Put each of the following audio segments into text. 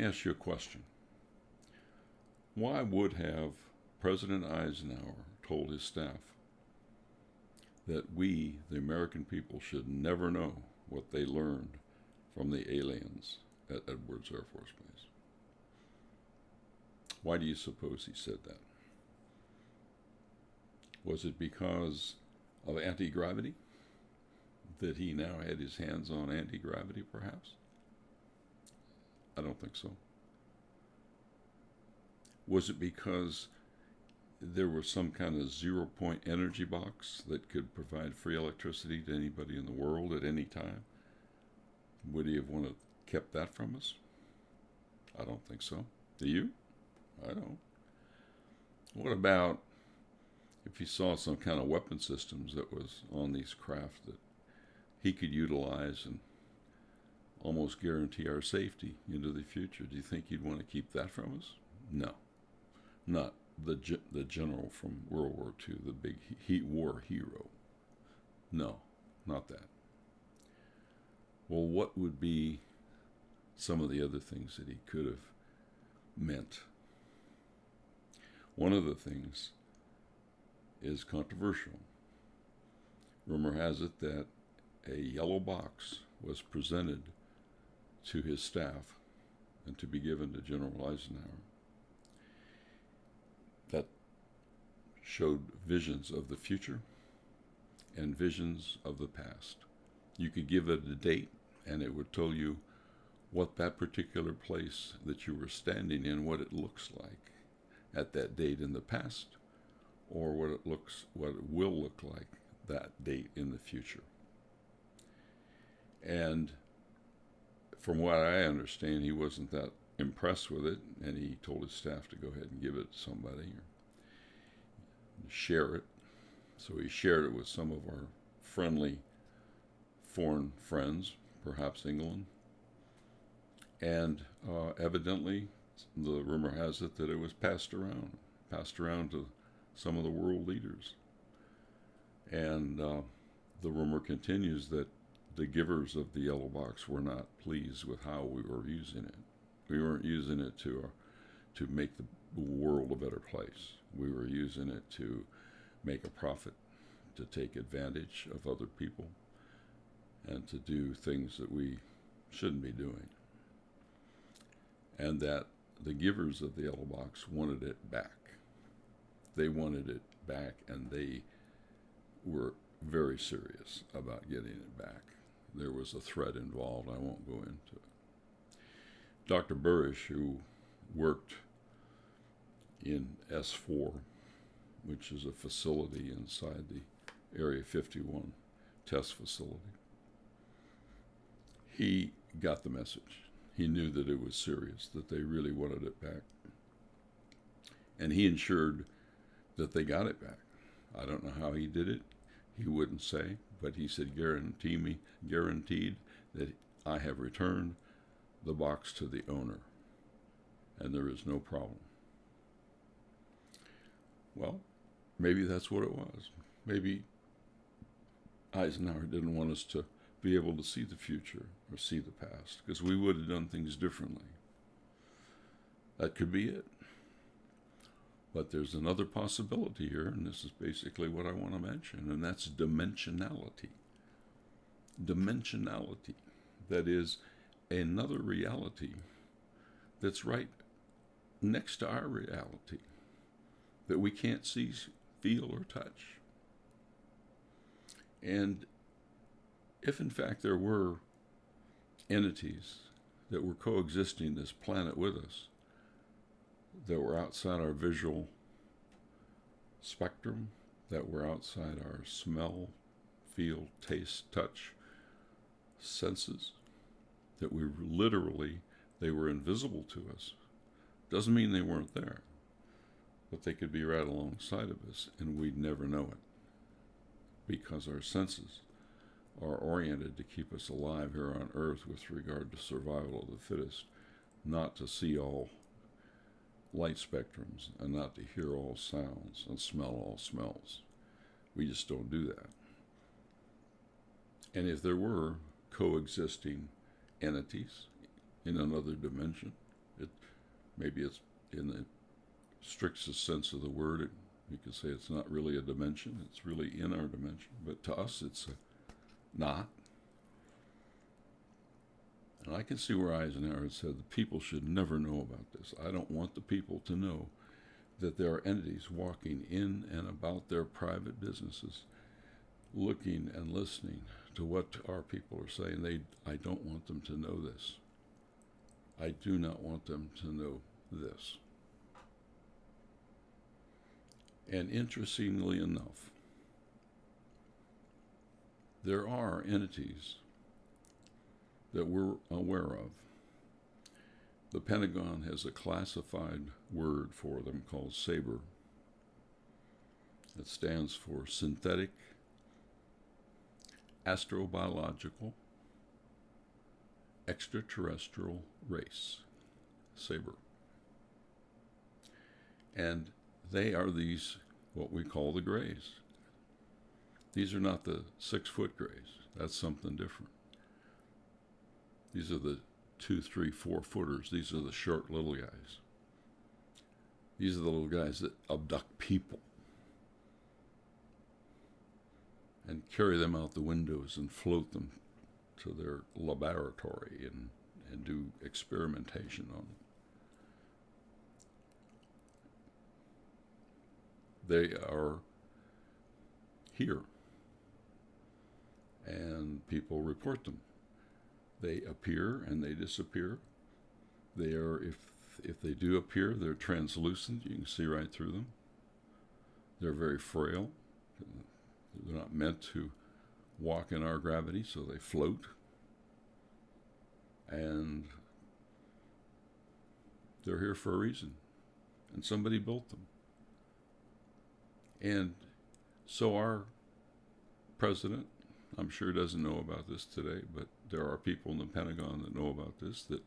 me ask you a question. Why would have President Eisenhower told his staff that we, the American people, should never know what they learned from the aliens at Edwards Air Force Base? Why do you suppose he said that? Was it because of anti-gravity? That he now had his hands on anti-gravity, perhaps? I don't think so. Was it because there was some kind of zero-point energy box that could provide free electricity to anybody in the world at any time? Would he have wanted kept that from us? I don't think so. Do you? I don't. What about if he saw some kind of weapon systems that was on these craft that he could utilize and almost guarantee our safety into the future? Do you think he'd want to keep that from us? No. Not the general from World War II, the big war hero. No, not that. Well, what would be some of the other things that he could have meant? One of the things is controversial. Rumor has it that a yellow box was presented to his staff and to be given to General Eisenhower that showed visions of the future and visions of the past. You could give it a date and it would tell you what that particular place that you were standing in, what it looks like at that date in the past, or what it will look like that date in the future. And from what I understand, he wasn't that impressed with it, and he told his staff to go ahead and give it to somebody or share it. So he shared it with some of our friendly foreign friends, perhaps England. And evidently, the rumor has it that it was passed around to some of the world leaders. And the rumor continues that the givers of the yellow box were not pleased with how we were using it. We weren't using it to make the world a better place. We were using it to make a profit, to take advantage of other people, and to do things that we shouldn't be doing. And that the givers of the yellow box wanted it back. They wanted it back, and they were very serious about getting it back. There was a threat involved. I won't go into it. Dr. Burrish, who worked in S4, which is a facility inside the Area 51 test facility, he got the message. He knew that it was serious, that they really wanted it back. And he ensured that they got it back. I don't know how he did it. He wouldn't say, but he said, guaranteed that I have returned the box to the owner, and there is no problem. Well, maybe that's what it was. Maybe Eisenhower didn't want us to be able to see the future or see the past, because we would have done things differently. That could be it. But there's another possibility here, and this is basically what I want to mention, and that's dimensionality. Dimensionality. That is another reality that's right next to our reality that we can't see, feel, or touch. And if in fact there were entities that were coexisting this planet with us, that were outside our visual spectrum, that were outside our smell, feel, taste, touch senses, that we literally, they were invisible to us. Doesn't mean they weren't there, but they could be right alongside of us and we'd never know it, because our senses are oriented to keep us alive here on Earth with regard to survival of the fittest, not to see all light spectrums and not to hear all sounds and smell all smells. We just don't do that. And if there were coexisting entities in another dimension, It maybe it's in the strictest sense of the word. You could say it's not really a dimension. It's really in our dimension, but to us, it's not. And I can see where Eisenhower had said the people should never know about this. I don't want the people to know that there are entities walking in and about their private businesses, looking and listening to what our people are saying. I don't want them to know this. I do not want them to know this. And interestingly enough, there are entities that we're aware of. The Pentagon has a classified word for them called SABRE. It stands for Synthetic Astrobiological Extraterrestrial Race, SABRE. And they are these, what we call the grays. These are not the 6-foot grays. That's something different. These are the 2, 3, 4 footers. These are the short little guys. These are the little guys that abduct people and carry them out the windows and float them to their laboratory and do experimentation on them. They are here, and people report them. They appear and they disappear. They are, if they do appear, they're translucent. You can see right through them. They're very frail. They're not meant to walk in our gravity, so they float. And they're here for a reason. And somebody built them. And so our president, I'm sure, doesn't know about this today, but there are people in the Pentagon that know about this that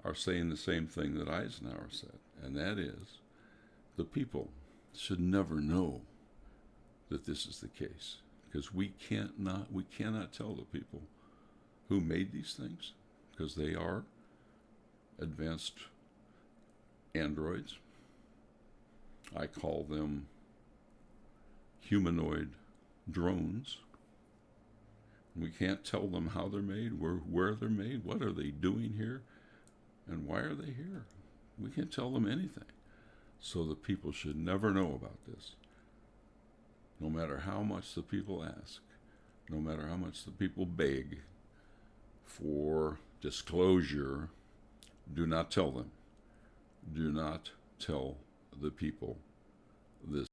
are saying the same thing that Eisenhower said, and that is the people should never know that this is the case, because we cannot tell the people who made these things, because they are advanced androids. I call them humanoid drones. We can't tell them how they're made, where they're made, what are they doing here, and why are they here. We can't tell them anything. So the people should never know about this. No matter how much the people ask, no matter how much the people beg for disclosure, do not tell them. Do not tell the people this.